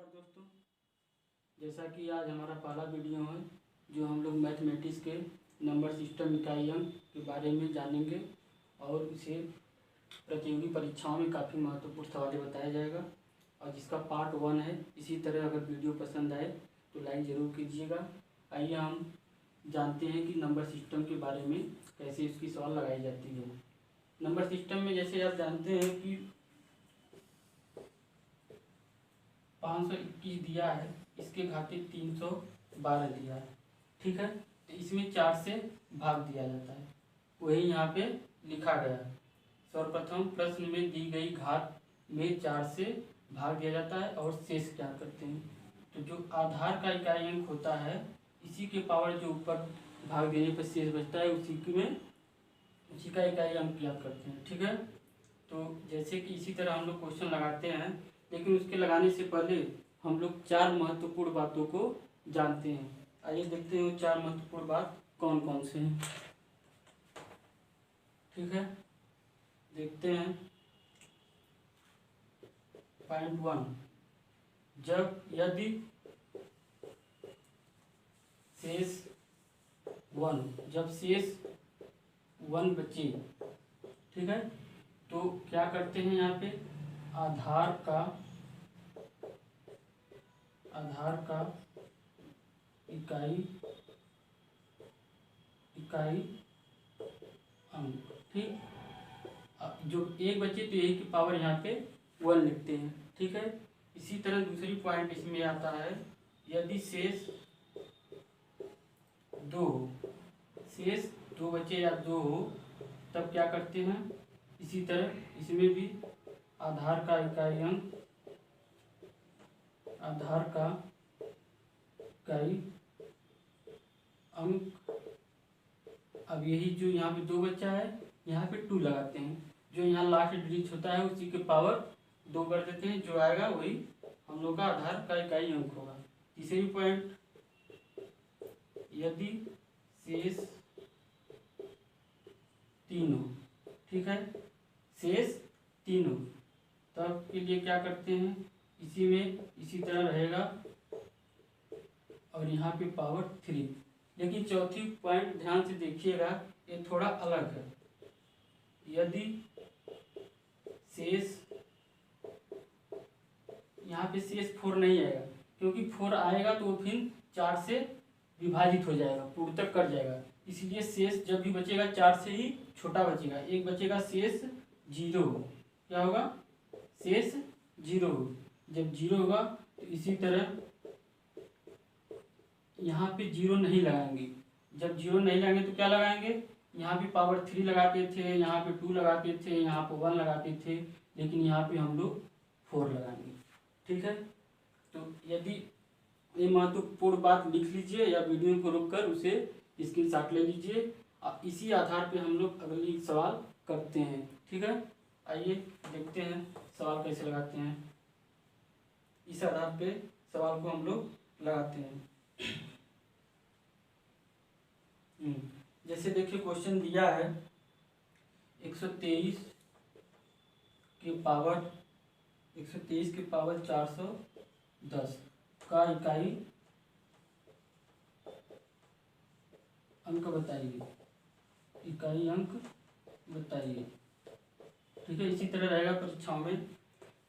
नमस्कार दोस्तों, जैसा कि आज हमारा पहला वीडियो है जो हम लोग मैथमेटिक्स के नंबर सिस्टम इकाई अंक के बारे में जानेंगे और इसे प्रतियोगी परीक्षाओं में काफ़ी महत्वपूर्ण सवाल बताया जाएगा और जिसका पार्ट 1 है। इसी तरह अगर वीडियो पसंद आए तो लाइक ज़रूर कीजिएगा। आइए हम जानते हैं कि नंबर सिस्टम के बारे में कैसे इसकी सवाल लगाई जाती है। नंबर सिस्टम में जैसे आप जानते हैं कि 521 दिया है, इसके घाते 312 दिया है, ठीक है। तो इसमें 4 से भाग दिया जाता है, वही यहाँ पे लिखा गया है। सर्वप्रथम प्रश्न में दी गई घात में 4 से भाग दिया जाता है और शेष क्या करते हैं। तो जो आधार का इकाई अंक होता है, इसी के पावर जो ऊपर भाग देने पर शेष बचता है उसी का इकाई अंक याद करते हैं, ठीक है। तो जैसे कि इसी तरह हम लोग क्वेश्चन लगाते हैं, लेकिन उसके लगाने से पहले हम लोग 4 महत्वपूर्ण बातों को जानते हैं। आइए देखते हैं वो 4 महत्वपूर्ण बात कौन कौन से हैं, ठीक है। देखते हैं पॉइंट 1, यदि शेष 1 बचे, ठीक है, तो क्या करते हैं यहाँ पे आधार का इकाई अंक, ठीक। जो 1 बचे तो 1 की पावर यहाँ पे 1 लिखते हैं, ठीक है। इसी तरह दूसरी पॉइंट इसमें आता है, यदि शेष 2 बचे या 2 हो, तब क्या करते हैं। इसी तरह इसमें भी आधार का इकाई अंक अब यही जो यहाँ पे 2 बचा है, यहाँ पे 2 लगाते हैं। जो यहाँ लास्ट डिजिट होता है उसी के पावर 2 कर देते हैं, जो आएगा वही हम लोग का आधार का इकाई अंक होगा। तीसरी पॉइंट, यदि शेष 3 हो, ठीक है, शेष 3 हो, तब के लिए क्या करते हैं, इसी में इसी तरह रहेगा और यहाँ पे पावर 3। लेकिन चौथी पॉइंट ध्यान से देखिएगा, ये थोड़ा अलग है। यदि शेष, यहाँ पे शेष 4 नहीं आएगा, क्योंकि 4 आएगा तो वो फिर 4 से विभाजित हो जाएगा, पूर्णतक कर जाएगा। इसलिए शेष जब भी बचेगा 4 से ही छोटा बचेगा, 1 बचेगा, शेष 0 हो। क्या होगा, शेष 0 हो। जब 0 होगा तो इसी तरह यहाँ पे 0 नहीं लगाएंगे। जब 0 नहीं लगाएंगे तो क्या लगाएंगे, यहाँ पे पावर 3 लगाते थे, यहाँ पे 2 लगाते थे, यहाँ पे 1 लगाते थे, लेकिन यहाँ पे हम लोग 4 लगाएंगे, ठीक है। तो यदि ये महत्वपूर्ण बात लिख लीजिए या वीडियो को रोककर उसे स्क्रीनशॉट ले लीजिए। इसी आधार पे हम लोग अगली सवाल करते हैं, ठीक है। आइए देखते हैं सवाल कैसे लगाते हैं। इस आधार पे सवाल को हम लोग लगाते हैं। जैसे देखिए क्वेश्चन दिया है 123 के पावर 410 का इकाई अंक बताइए, ठीक है। इसी तरह रहेगा परीक्षाओं में।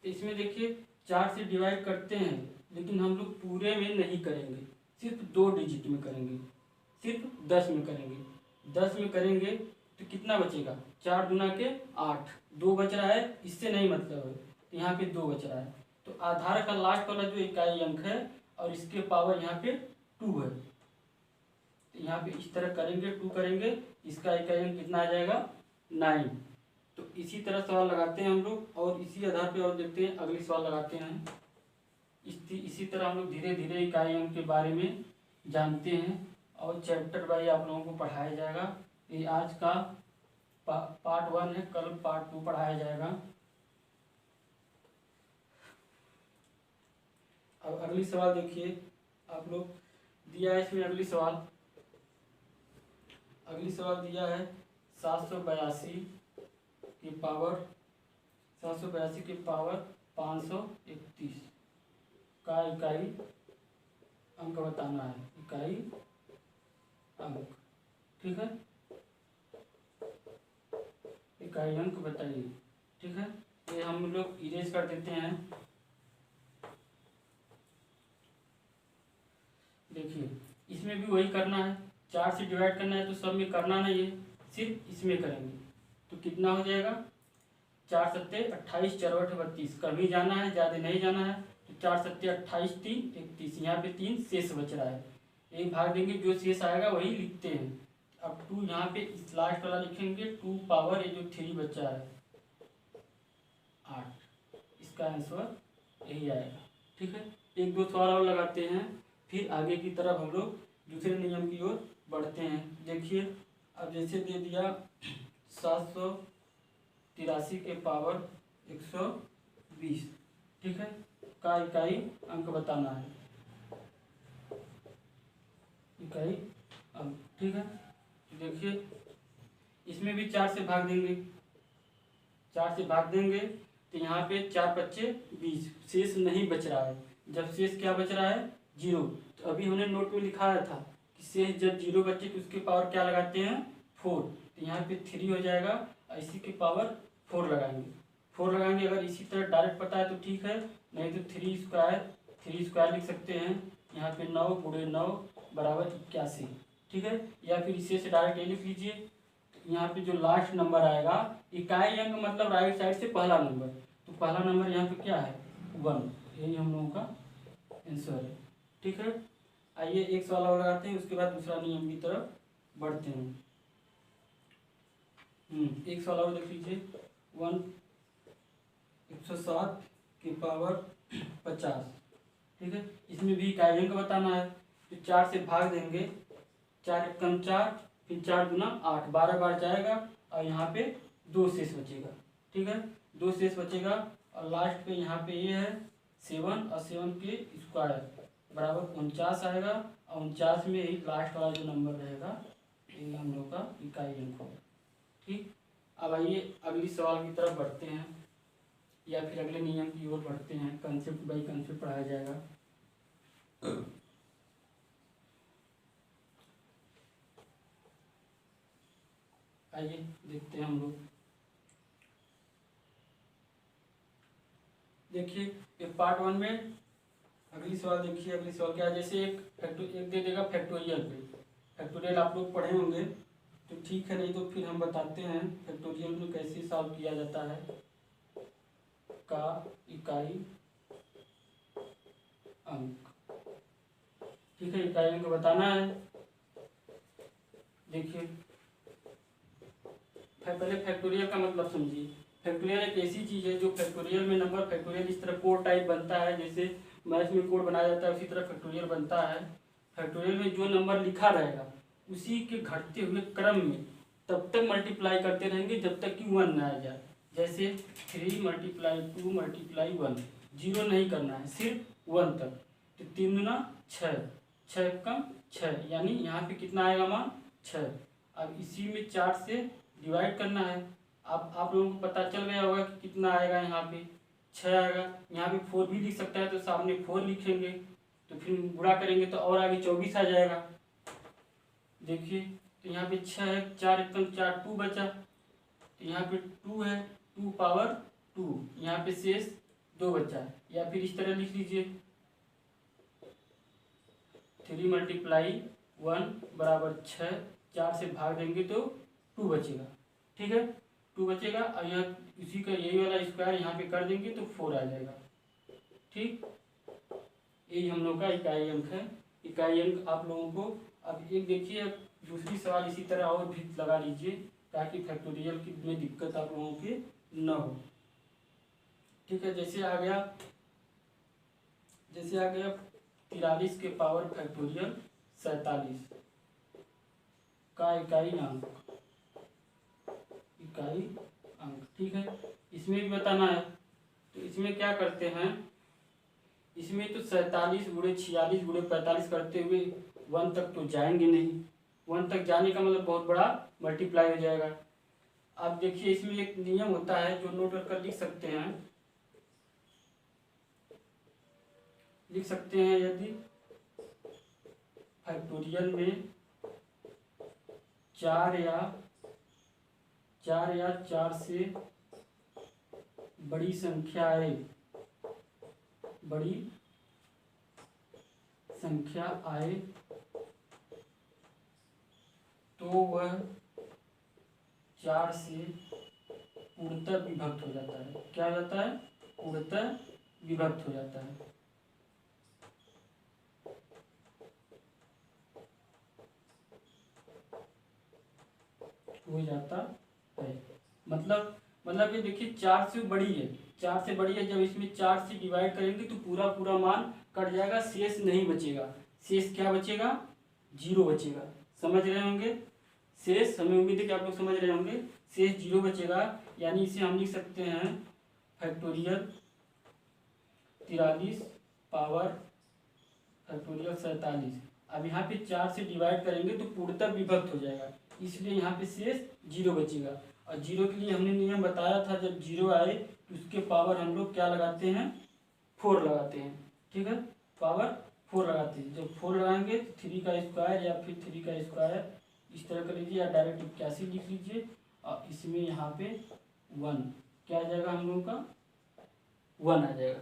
इसमें देखिए 4 से डिवाइड करते हैं, लेकिन हम लोग पूरे में नहीं करेंगे, सिर्फ 2 डिजिट में करेंगे, सिर्फ 10 में करेंगे। 10 में करेंगे तो कितना बचेगा, 4 दूना के 8, 2 बच रहा है, इससे नहीं मतलब है, तो यहाँ पे 2 बच रहा है। तो आधार का लास्ट वाला जो इकाई अंक है और इसके पावर यहाँ पे 2 है, तो यहाँ पे इस तरह करेंगे, 2 करेंगे, इसका इकाई अंक कितना आ जाएगा, 9। तो इसी तरह सवाल लगाते हैं हम लोग और इसी आधार पे और देखते हैं अगली सवाल लगाते हैं। इसी तरह हम लोग धीरे धीरे इकाई अंक के बारे में जानते हैं और चैप्टर वाइज आप लोगों को पढ़ाया जाएगा। ये आज का पार्ट 1 है, कल पार्ट 2 पढ़ाया जाएगा। अब अगली सवाल देखिए, आप लोग दिया है इसमें अगली सवाल दिया है 782 की पावर 531 का इकाई अंक बताना है, इकाई अंक। ठीक है, इकाई अंक बताइए। ठीक है, ये हम लोग इरेज कर देते हैं। देखिए इसमें भी वही करना है, 4 से डिवाइड करना है तो सब में करना नहीं है, सिर्फ इसमें करेंगे। तो कितना हो जाएगा, 4 सत्ते 28, 4 8 32, कभी जाना है ज़्यादा नहीं जाना है। तो 4 सत्ते 28, 3 31, यहाँ पे 3 शेष बच रहा है, एक भाग देंगे, जो शेष आएगा वही लिखते हैं। अब 2 यहाँ पे इस लास्ट वाला लिखेंगे, 2 पावर ये जो 3 बचा है 8, इसका आंसर यही आएगा। ठीक है, एक दो सवाल और लगाते हैं, फिर आगे की तरफ हम लोग दूसरे नियम की ओर बढ़ते हैं। देखिए अब जैसे दे दिया 783 के पावर 120। ठीक है, का इकाई अंक बताना है, इकाई अंक। ठीक है, तो देखिए इसमें भी 4 से भाग देंगे, 4 से भाग देंगे तो यहाँ पे 4 बच्चे 20, शेष नहीं बच रहा है। जब शेष क्या बच रहा है, 0। तो अभी हमने नोट में लिखाया था कि शेष जब 0 बचे तो उसके पावर क्या लगाते हैं, 4। तो यहाँ पे 3 हो जाएगा, इसी के पावर 4 लगाएंगे, 4 लगाएंगे। अगर इसी तरह डायरेक्ट पता है तो ठीक है, नहीं तो 3 स्क्वायर लिख सकते हैं। यहाँ पे 9 गुणे 9 बराबर 81। ठीक है, या फिर इसे से डायरेक्ट ये लिख लीजिए, यहाँ पे जो लास्ट नंबर आएगा, इकाई अंक मतलब राइट साइड से पहला नंबर, तो पहला नंबर यहाँ पे क्या है, 1। यही हम लोगों का आंसर है। ठीक है, आइए एक सवाल और लगाते हैं, उसके बाद दूसरा नियम की तरफ बढ़ते हैं। एक सवाल और देख लीजिए, 107 के पावर 50। ठीक है, इसमें भी इकाई अंक बताना है, तो 4 से भाग देंगे, 4 एकम 4, फिर 4 गुना 8, 12 बार जाएगा, और यहाँ पे 2 शेष बचेगा। ठीक है, 2 शेष बचेगा, और लास्ट पे यहाँ पे ये है 7, और 7 के स्क्वायर बराबर 49 आएगा, और 49 में ही लास्ट वाला जो नंबर रहेगा ये हम लोग का इकाई अंक होगा। ठीक, अब आइए अगली सवाल की तरफ बढ़ते हैं, या फिर अगले नियम की ओर बढ़ते हैं, कंसेप्ट बाई कंसेप्ट पढ़ाया जाएगा। आइए देखते हैं हम लोग। देखिए ये पार्ट 1 में अगली सवाल देखिए, अगली सवाल क्या है, जैसे एक दे देगा फैक्टोरियल पे, फैक्टोरियल आप लोग पढ़े होंगे तो ठीक है, नहीं तो फिर हम बताते हैं फैक्टोरियल में कैसे सॉल्व किया जाता है। का इकाई अंक। ठीक है, इकाई अंक बताना है। देखिए पहले फैक्टोरियल का मतलब समझिए। फैक्टोरियल एक ऐसी चीज़ है जो फैक्टोरियल में नंबर, फैक्टोरियल इस तरह कोड टाइप बनता है, जैसे मैथ में कोड बनाया जाता है उसी तरह फैक्टोरियल बनता है। फैक्टोरियल में जो नंबर लिखा रहेगा उसी के घटते हुए क्रम में तब तक मल्टीप्लाई करते रहेंगे जब तक कि 1 ना आ जाए। जैसे 3 × 2 × 1, 0 नहीं करना है, सिर्फ 1 तक। तो 3 गुना 6, 6 कम 6, यानी यहाँ पे कितना आएगा मान, 6। अब इसी में 4 से डिवाइड करना है। अब आप लोगों को पता चल गया होगा कि कितना आएगा, यहाँ पे 6 आएगा। यहाँ पे 4 भी लिख सकता है तो सामने 4 लिखेंगे, तो फिर गुणा करेंगे तो और आगे 24 आ जाएगा। देखिए तो यहाँ पे 6 है, 4 एकम 4, 2 बचा, तो यहाँ पे 2 है, 2 पावर 2, यहाँ पे शेष 2 बचा है। या फिर इस तरह लिख लीजिए 3 × 1 बराबर 6, 4 से भाग देंगे तो 2 बचेगा। ठीक है, 2 बचेगा, और यहाँ इसी का यही वाला स्क्वायर यहाँ पे कर देंगे तो 4 आ जाएगा। ठीक, यही हम लोग का इकाई अंक है। इकाई अंक आप लोगों को, अब एक देखिए दूसरी सवाल इसी तरह और भी लगा लीजिए ताकि फैक्टोरियल की में दिक्कत आप लोगों के न हो। ठीक है, जैसे आ गया 43 के पावर फैक्टोरियल 47 का इकाई अंक, इकाई अंक। ठीक है, इसमें भी बताना है, तो इसमें क्या करते हैं, इसमें तो 47 गुणे 46 गुणे 45 करते हुए 1 तक तो जाएंगे नहीं, 1 तक जाने का मतलब बहुत बड़ा मल्टीप्लाई हो जाएगा। आप देखिए इसमें एक नियम होता है जो नोट कर लिख सकते हैं, लिख सकते हैं यदि फैक्टोरियल में चार या चार से बड़ी संख्या आए तो वह 4 से पूर्णतः विभक्त हो जाता है। क्या हो जाता है? पूर्णतः विभक्त हो जाता है। हो जाता है मतलब ये देखिए 4 से बड़ी है, 4 से बड़ी है। जब इसमें 4 से डिवाइड करेंगे तो पूरा मान कट जाएगा, शेष नहीं बचेगा। शेष क्या बचेगा? 0 बचेगा। समझ रहे होंगे? शेष, हमें उम्मीद है कि आप लोग समझ रहे होंगे। शेष 0 बचेगा, यानी इसे हम लिख सकते हैं फैक्टोरियल 43 पावर फैक्टोरियल 47। अब यहाँ पे 4 से डिवाइड करेंगे तो पूर्णतः विभक्त हो जाएगा, इसलिए यहाँ पे शेष 0 बचेगा। और 0 के लिए हमने नियम बताया था, जब 0 आए तो उसके पावर हम लोग क्या लगाते हैं? 4 लगाते हैं। ठीक है, पावर 4 लगाते हैं। जब 4 लगाएंगे तो 3 का स्क्वायर या फिर 3 का स्क्वायर इस तरह कर लीजिए, या डायरेक्ट 81 लिख लीजिए। और इसमें यहाँ पे 1 क्या आ जाएगा? हम लोगों का 1 आ जाएगा।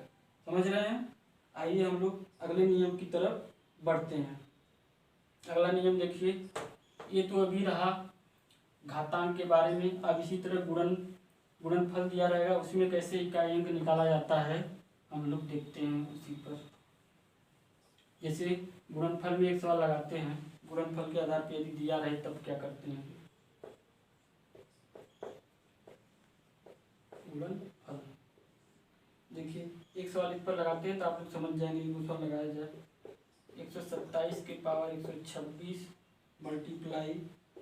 समझ रहे हैं? आइए हम लोग अगले नियम की तरफ बढ़ते हैं। अगला नियम देखिए, ये तो अभी रहा घातांक के बारे में। अब इसी तरह गुणनफल दिया रहेगा, उसमें कैसे इकाई अंक निकाला जाता है हम लोग देखते हैं उसी पर। जैसे गुणनफल में एक सवाल लगाते हैं, गुणनफल के आधार पर यदि दिया रहे तब क्या करते हैं? गुणनफल देखिए, एक सवाल इस पर लगाते हैं तो आप लोग समझ जाएंगे कि वो सवाल लगाया जाए। 127 के पावर 126 मल्टीप्लाई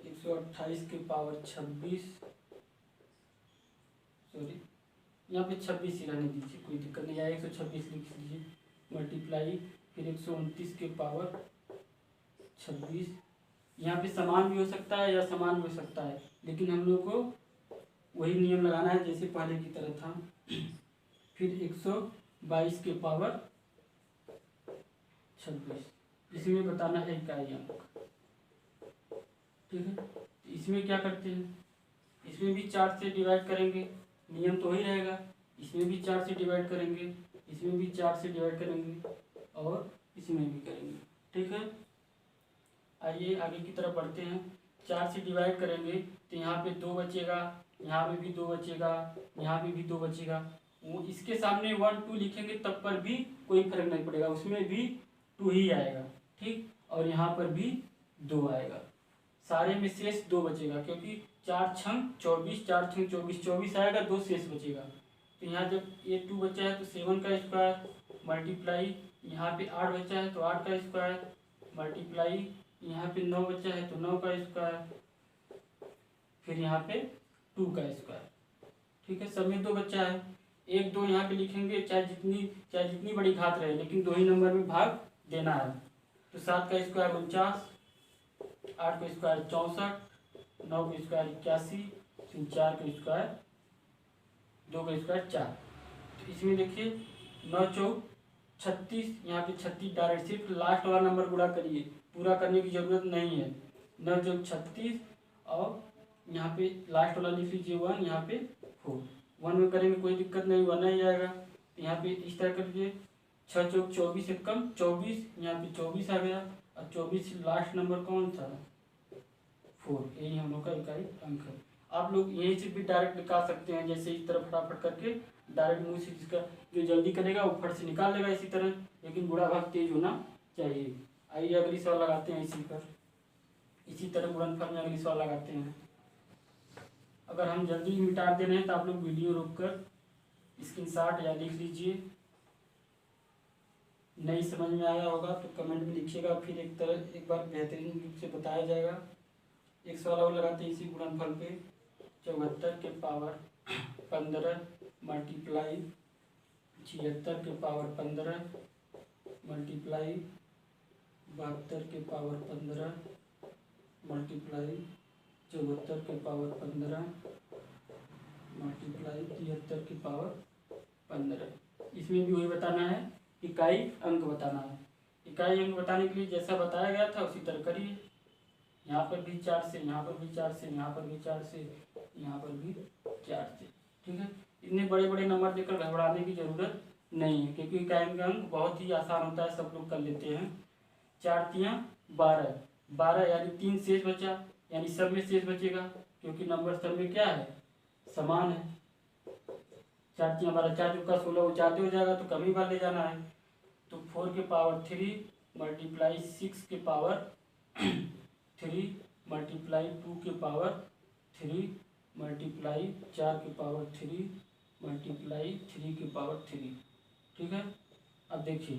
128 के पावर 26, सॉरी यहाँ पे 26 ही रहने दीजिए, कोई दिक्कत नहीं आएगा। 126 लिख लीजिए मल्टीप्लाई फिर 129 के पावर 26। यहाँ पे समान भी हो सकता है या समान भी हो सकता है, लेकिन हम लोग को वही नियम लगाना है जैसे पहले की तरह था। फिर 122 के पावर 26, इसमें बताना है इकाई अंक। ठीक है, इसमें क्या करते हैं? इसमें भी 4 से डिवाइड करेंगे, नियम तो वही रहेगा। इसमें भी 4 से डिवाइड करेंगे, इसमें भी 4 से डिवाइड करेंगे और इसमें भी करेंगे। ठीक है, आइए आगे की तरफ बढ़ते हैं। 4 से डिवाइड करेंगे तो यहाँ पे 2 बचेगा, यहाँ पे भी 2 बचेगा, यहाँ पे भी 2 बचेगा। वो इसके सामने 1 2 लिखेंगे तब पर भी कोई फर्क नहीं पड़ेगा, उसमें भी 2 ही आएगा। ठीक, और यहाँ पर भी 2 आएगा। सारे में शेष 2 बचेगा, क्योंकि 4 छंग 24, 4 छंग 24, 24 आएगा, 2 शेष बचेगा। तो यहाँ जब ये 2 बचा है तो 7 का स्क्वायर मल्टीप्लाई यहाँ पे 8 बचा है तो 8 का स्क्वायर मल्टीप्लाई यहाँ पे 9 बचा है तो 9 का स्क्वायर, फिर यहाँ पे 2 का स्क्वायर। ठीक है, सब में 2 बचा है। 1 2 यहाँ पे लिखेंगे, चाहे जितनी बड़ी घात रहे, लेकिन 2 ही नंबर में भाग देना है। तो 7 का स्क्वायर 49, 8 का स्क्वायर 64, 9 का स्क्वायर 81, 4 का स्क्वायर 2 का स्क्वायर 4। तो इसमें देखिए 9 चौक 36, यहाँ पे 36 डायरेक्ट, सिर्फ लास्ट वाला नंबर गुणा करिए, पूरा करने की जरूरत नहीं है। 9 चौक 36 और यहाँ पे लास्ट वाला लिख लीजिए 1, यहाँ पे 4। 1 में करेंगे कोई दिक्कत नहीं, 1 ही जाएगा। यहाँ पे इस तरह कर लीजिए 6 चौक 24 एक कम 24, यहाँ पे 24 आ गया। और 24 लास्ट नंबर कौन था? 4। यही हम लोग का इकाई अंक है। आप लोग यही से भी डायरेक्ट निकाल सकते हैं, जैसे इस तरह फटाफट करके डायरेक्ट मुँह से, जिसका जो जल्दी करेगा वो फट से निकाल लेगा इसी तरह, लेकिन गुणा भाग तेज होना चाहिए। आइए अगली सवाल लगाते हैं इसी पर। इसी तरह गुणनफल में अगली सवाल लगाते हैं। अगर हम जल्दी मिटा दे रहे हैं तो आप लोग वीडियो रोककर स्क्रीनशॉट या लिख लीजिए। नहीं समझ में आया होगा तो कमेंट में लिखिएगा, फिर एक बार बेहतरीन रूप से बताया जाएगा। एक सवाल और लगाते हैं इसी गुणनफल पे। 74 के पावर 15 मल्टीप्लाई 76 के पावर 15 मल्टीप्लाई 72 के पावर 15 मल्टीप्लाई 74 के पावर 15 मल्टीप्लाई 73 के पावर 15। इसमें भी वही बताना है इकाई अंक बताना है। इकाई अंक बताने के लिए जैसा बताया गया था उसी तरह करिए। यहाँ पर भी 4 से, यहाँ पर भी 4 से, यहाँ पर भी 4 से, यहाँ पर भी 4 से। ठीक है, इतने बड़े बड़े नंबर देकर घबराने की जरूरत नहीं है, क्योंकि इकाई अंक बहुत ही आसान होता है, सब लोग कर लेते हैं। 4 तियां 12, 12 यानी 3 शेष बचा, यानी सब में शेष बचेगा, क्योंकि नंबर सब में क्या है, समान है। 4 तियां 12, 4 चौका 16, वो ज़्यादा हो जाएगा तो कम ही बार ले जाना है। तो 4 के पावर 3 मल्टीप्लाई 6 के पावर 3 मल्टीप्लाई 2 के पावर 3 मल्टीप्लाई 4 के पावर 3 मल्टीप्लाई 3 के पावर 3। ठीक है, अब देखिए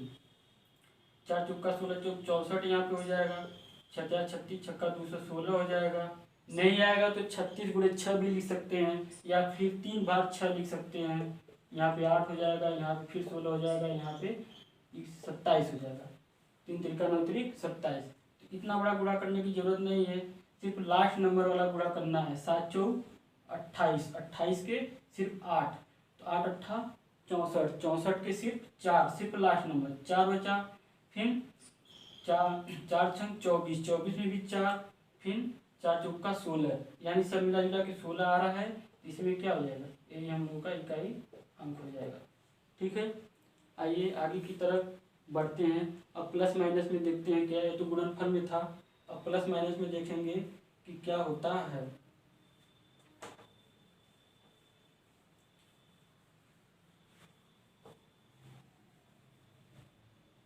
4 चौका 16 चौक 64 यहाँ पे हो जाएगा, 6 36 छक्का 216 हो जाएगा। नहीं आएगा तो 36 गुणे 6 भी लिख सकते हैं, या फिर 3 बार 6 लिख सकते हैं। यहाँ पे 8 हो जाएगा, यहाँ पे फिर 16 हो जाएगा, यहाँ पे 27 हो जाएगा। 3 त्रिका 9 त्रिक 27। तो इतना बड़ा गुणा करने की जरूरत नहीं है, सिर्फ लास्ट नंबर वाला गुणा करना है। 7 चौक 28, 28 के सिर्फ 8, तो 8 अट्ठा 64, 64 के सिर्फ 4, सिर्फ लास्ट नंबर 4 बचा। फिर 4 छंग 24, 24 में भी 4, फिर 4 चौका 16, यानी सब मिला जुला के 16 आ रहा है। इसमें क्या हो जाएगा, यही हम लोग का इकाई अंक हो जाएगा। ठीक है, आइए आगे की तरफ बढ़ते हैं। अब प्लस माइनस में देखते हैं क्या, ये तो गुणनफल में था, अब प्लस माइनस में देखेंगे कि क्या होता है।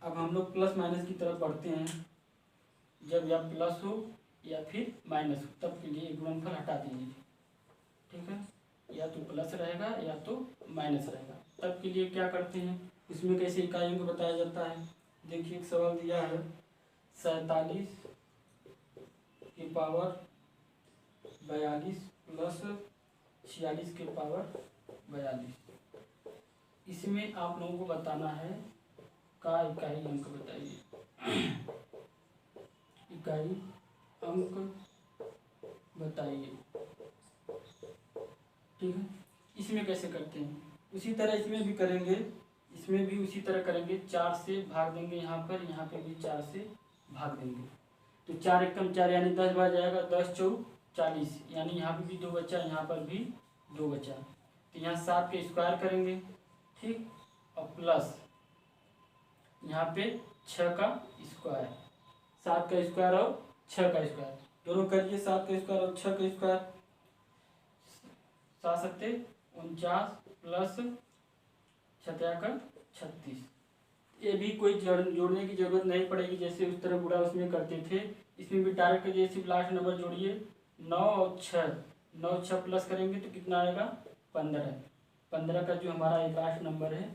अब हम लोग प्लस माइनस की तरफ बढ़ते हैं। जब या प्लस हो या फिर माइनस हो, तब के लिए गुणनफल हटा दीजिए। ठीक है, या तो प्लस रहेगा या तो माइनस रहेगा, तब के लिए क्या करते हैं, इसमें कैसे इकाइयों को बताया जाता है। देखिए एक सवाल दिया है, 47 के पावर 42 प्लस 46 के पावर 42। इसमें आप लोगों को बताना है का इकाई अंक बताइए। इकाई अंक बताइए। ठीक है, इसमें कैसे करते हैं, उसी तरह इसमें भी करेंगे, इसमें भी उसी तरह करेंगे। 4 से भाग देंगे, यहाँ पे भी 4 से भाग देंगे, तो 4 एकम 4 यानी 10 बार जाएगा, 10 चौक 40, यानी यहाँ पे भी 2 बचा, यहाँ पर भी 2 बचा। तो यहाँ 7 के स्क्वायर करेंगे, ठीक, और प्लस यहाँ पे 6 का स्क्वायर, 7 का स्क्वायर और 6 का स्क्वायर दोनों करिए। 7 का स्क्वायर और 6 का स्क्वायर, 7 सत्ते 49 प्लस 6 36। ये भी कोई जोड़ने की जरूरत नहीं पड़ेगी, जैसे उस तरह गुणा उसमें करते थे। इसमें भी डायरेक्ट करिए, सिर्फ लास्ट नंबर जोड़िए। 9 और 6, 9 6 प्लस करेंगे तो कितना आएगा, 15। 15 का जो हमारा एक लास्ट नंबर है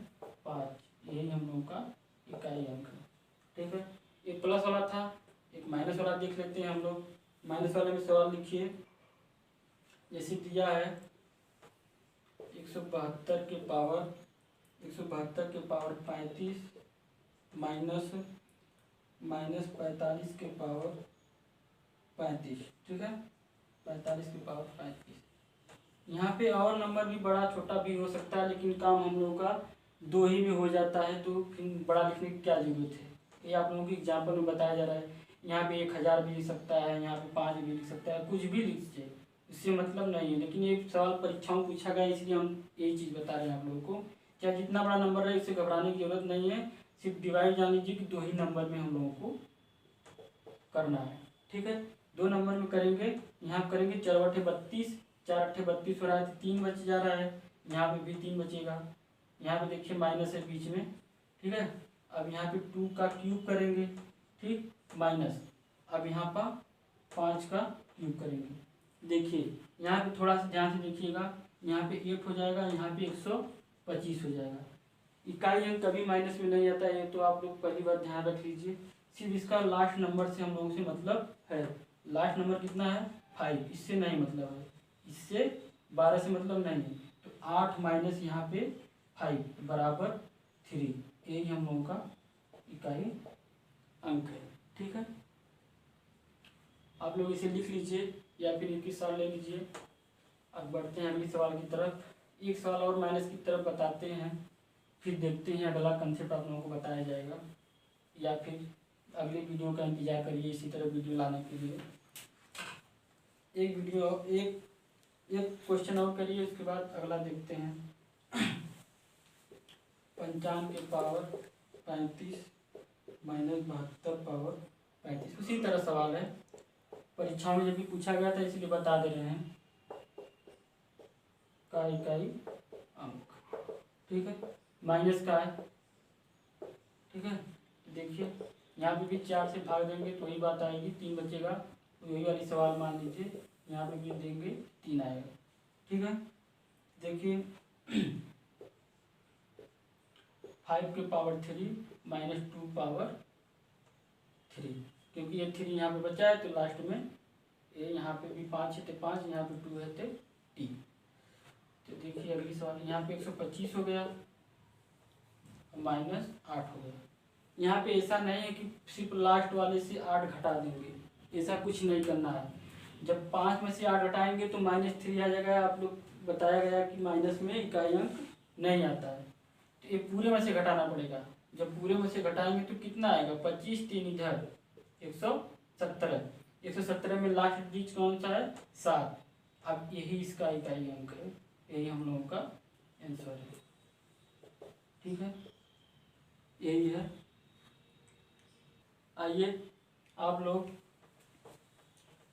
5, यही हम लोगों का इकाई अंक है। ठीक है, एक प्लस वाला था, एक माइनस वाला देख लेते हैं हम लोग। माइनस वाले में सवाल लिखिए, जैसे दिया है 172 के पावर 35 माइनस 45 के पावर 35। ठीक है, 45 के पावर 35। यहाँ पे और नंबर भी बड़ा छोटा भी हो सकता है, लेकिन काम हम लोगों का 2 ही में हो जाता है, तो फिर बड़ा लिखने की क्या जरूरत है। ये आप लोगों की एग्जाम्पल में बताया जा रहा है। यहाँ पे 1000 भी लिख सकता है, यहाँ पे 5 भी लिख सकता है, कुछ भी लिख दीजिए, इससे मतलब नहीं है। लेकिन ये सवाल परीक्षाओं में पूछा गया, इसलिए हम यही चीज़ बता रहे हैं आप लोगों को। चाहे जितना बड़ा नंबर है, इससे घबराने की जरूरत नहीं है, सिर्फ डिवाइड जान लीजिए कि 2 ही नंबर में हम लोगों को करना है। ठीक है, 2 नंबर में करेंगे। यहाँ करेंगे 4 बटे 32, 4 अट्ठे 32 हो रहा है, 3 बच जा रहा है, यहाँ पे भी 3 बचेगा। यहाँ पे देखिए माइनस है बीच में। ठीक है, अब यहाँ पे 2 का क्यूब करेंगे, ठीक, माइनस, अब यहाँ पर 5 का क्यूब करेंगे। देखिए यहाँ पे थोड़ा सा ध्यान से देखिएगा, यहाँ पे 8 हो जाएगा, यहाँ पे 125 हो जाएगा। इकाई अंक कभी माइनस में नहीं आता है, ये तो आप लोग पहली बार ध्यान रख लीजिए। सिर्फ इसका लास्ट नंबर से हम लोगों से मतलब है। लास्ट नंबर कितना है, 5, इससे नहीं मतलब है, इससे 12 से मतलब नहीं है। तो 8 माइनस यहाँ पे 5 बराबर 3, यही हम लोगों का इकाई अंक है। ठीक है, आप लोग इसे लिख लीजिए या फिर एक ही सवाल ले लीजिए। अब बढ़ते हैं अगले सवाल की तरफ। एक सवाल और माइनस की तरफ बताते हैं, फिर देखते हैं अगला कंसेप्ट आप लोगों को बताया जाएगा, या फिर अगले वीडियो का इंतजार करिए इसी तरह वीडियो लाने के लिए। एक क्वेश्चन और करिए, उसके बाद अगला देखते हैं। 55 के पावर 35 माइनस 72 पावर 35, उसी तरह सवाल है, परीक्षा में जब भी पूछा गया था इसलिए बता दे रहे हैं। का इकाई अंक, ठीक है, माइनस का है, ठीक है। देखिए यहाँ पे भी 4 से भाग देंगे तो वही बात आएगी, 3 बचेगा, वही वाली सवाल मान लीजिए, यहाँ पे भी देंगे 3 आएगा, ठीक है। देखिए 5 के पावर 3 माइनस 2 पावर 3, क्योंकि ये 3 यहाँ पे बचा है तो लास्ट में ये यहाँ पे भी 5 है तो 5, यहाँ पे 2 है तो t। तो देखिए अगली सवाल, यहाँ पे 125 हो गया, माइनस 8 हो गया। यहाँ पे ऐसा नहीं है कि सिर्फ लास्ट वाले से 8 घटा देंगे, ऐसा कुछ नहीं करना है। जब 5 में से 8 घटाएंगे तो -3 आ जाएगा। आप लोग बताया गया कि माइनस में इकाई अंक नहीं आता है, तो ये पूरे में से घटाना पड़ेगा। जब पूरे में से घटाएंगे तो कितना आएगा, 25, 3 इधर 117। 117 में लास्ट डिजिट कौन सा है, 7। अब यही इसका इकाई अंक है, यही हम लोगों का आंसर है, ठीक है, यही है। आइए आप लोग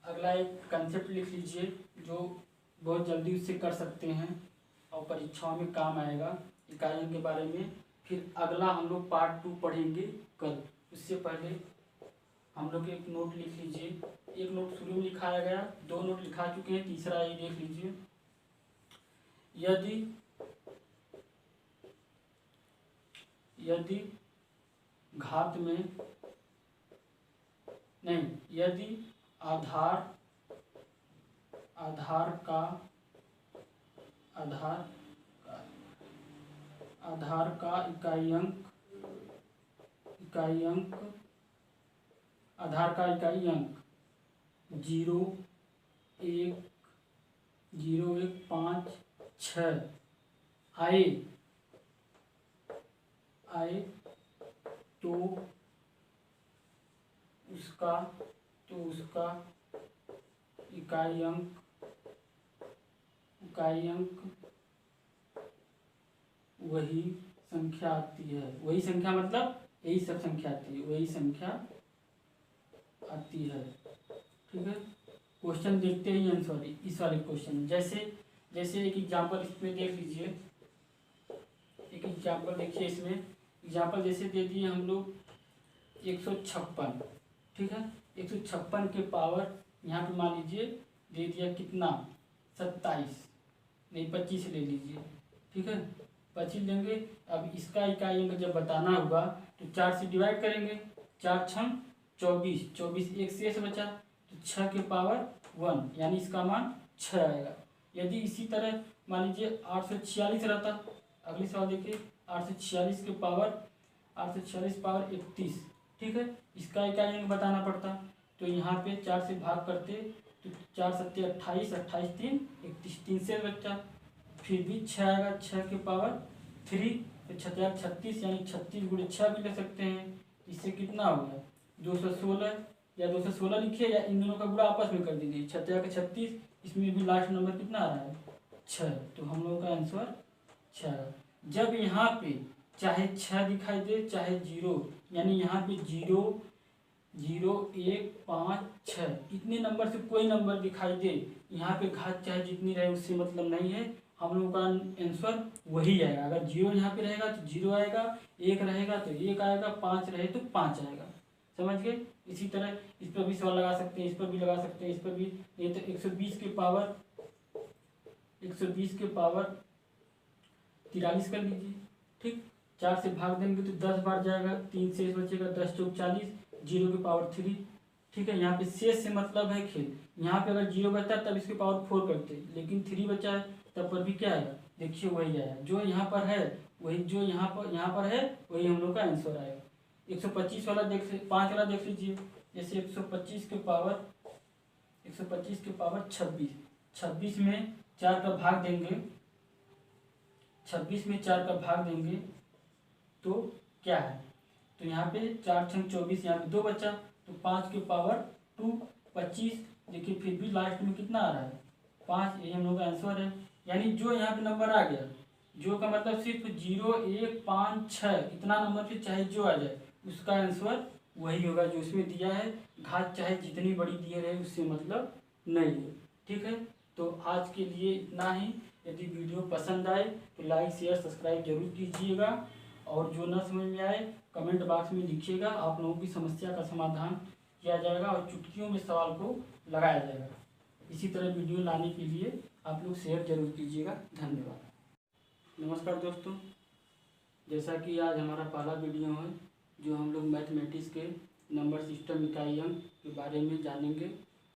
अगला एक कंसेप्ट लिख लीजिए जो बहुत जल्दी उससे कर सकते हैं और परीक्षाओं में काम आएगा इकाइयों के बारे में। फिर अगला हम लोग पार्ट 2 पढ़ेंगे कल। उससे पहले हम लोग एक नोट लिख लीजिए। एक नोट शुरू में लिखाया गया, 2 नोट लिखा चुके हैं, तीसरा ये देख लीजिए। यदि घात में नहीं, यदि आधार का इकाई अंक 0, 1, 5, 6 आए तो उसका इकाई अंक वही संख्या आती है। वही संख्या मतलब यही सब संख्या आती है, वही संख्या आती है, ठीक है। क्वेश्चन देखते ही आंसर इस वाले क्वेश्चन, जैसे एक एग्जांपल इसमें देख लीजिए। एक एग्जांपल देखिए, इसमें एग्जांपल जैसे दे दिए हम लोग 156, ठीक है। 156 के पावर यहाँ पे मान लीजिए दे दिया कितना, 27, नहीं 25 ले लीजिए, ठीक है, 25 लेंगे। अब इसका इकाई अंक जब बताना होगा तो 4 से डिवाइड करेंगे, 4 छम 24, 24 एक शेष बचा तो 6 के पावर 1, यानी इसका मान 6 आएगा। यदि इसी तरह मान लीजिए 846 रहता, अगली सवाल देखिए, 846 के पावर 31, ठीक है, इसका इकाई अंक बताना पड़ता। तो यहाँ पे 4 से भाग करते तो 4 सत्ते 28, 28 3 31, 3 से बच्चा, फिर भी 6 आएगा, 6 के पावर 3 तो 36, यानी 36 गुणे 6 भी ले सकते हैं। इससे कितना हो गया 216, या 216 लिखिए या इन दोनों का गुणा आपस में कर दीजिए, 6 के 36, इसमें भी लास्ट नंबर कितना आ रहा है 6, तो हम लोगों का आंसर 6। जब यहाँ पे चाहे 6 दिखाई दे चाहे 0, यानी यहाँ पे 0, 0, 1, 5, 6 इतने नंबर से कोई नंबर दिखाई दे, यहाँ पे घात चाहे जितनी रहे उससे मतलब नहीं है, हम लोगों का आंसर वही आएगा। अगर 0 यहाँ पे रहेगा तो 0 आएगा, 1 रहेगा तो 1 आएगा, 5 रहे तो 5 आएगा, समझ गए। इसी तरह इस पर भी सवाल लगा सकते हैं, इस पर भी लगा सकते हैं, इस पर भी। ये तो 120 के पावर 43 कर लीजिए, ठीक। 4 से भाग देंगे तो 10 बार जाएगा, 3 शेष बचेगा, 10 चौक 40, 0 के पावर 3, ठीक है। यहाँ पे शेष से मतलब है खेल, यहाँ पे अगर 0 बचता तब इसके पावर 4 करते, लेकिन 3 बचा है तब पर भी क्या आएगा, देखिए वही आया, जो यहाँ पर है वही, जो यहाँ पर है वही हम लोग का आंसर आएगा। 125 वाला 5 वाला देख लीजिए, जैसे 125 के पावर 26 में 4 का भाग देंगे, 26 में 4 का भाग देंगे तो क्या है। तो यहाँ पे 4 छंग 24, यहाँ पे 2 बचा, तो 5 के पावर 2 25। देखिए फिर भी लास्ट में कितना आ रहा है 5, ये हम लोग का आंसर है। यानी जो यहाँ पे नंबर आ गया, जो का मतलब सिर्फ 0 1 5 6 इतना नंबर से चाहे जो आ जाए उसका आंसर वही होगा जो उसमें दिया है। घात चाहे जितनी बड़ी दिए रहे उससे मतलब नहीं है। ठीक है, तो आज के लिए इतना ही। यदि वीडियो पसंद आए तो लाइक शेयर सब्सक्राइब जरूर कीजिएगा, और जो न समझ में आए कमेंट बॉक्स में लिखिएगा, आप लोगों की समस्या का समाधान किया जाएगा और चुटकियों में सवाल को लगाया जाएगा। इसी तरह वीडियो लाने के लिए आप लोग शेयर जरूर कीजिएगा। धन्यवाद। नमस्कार दोस्तों, जैसा कि आज हमारा पहला वीडियो है जो हम लोग मैथमेटिक्स के नंबर सिस्टम इकाई अंक के बारे में जानेंगे।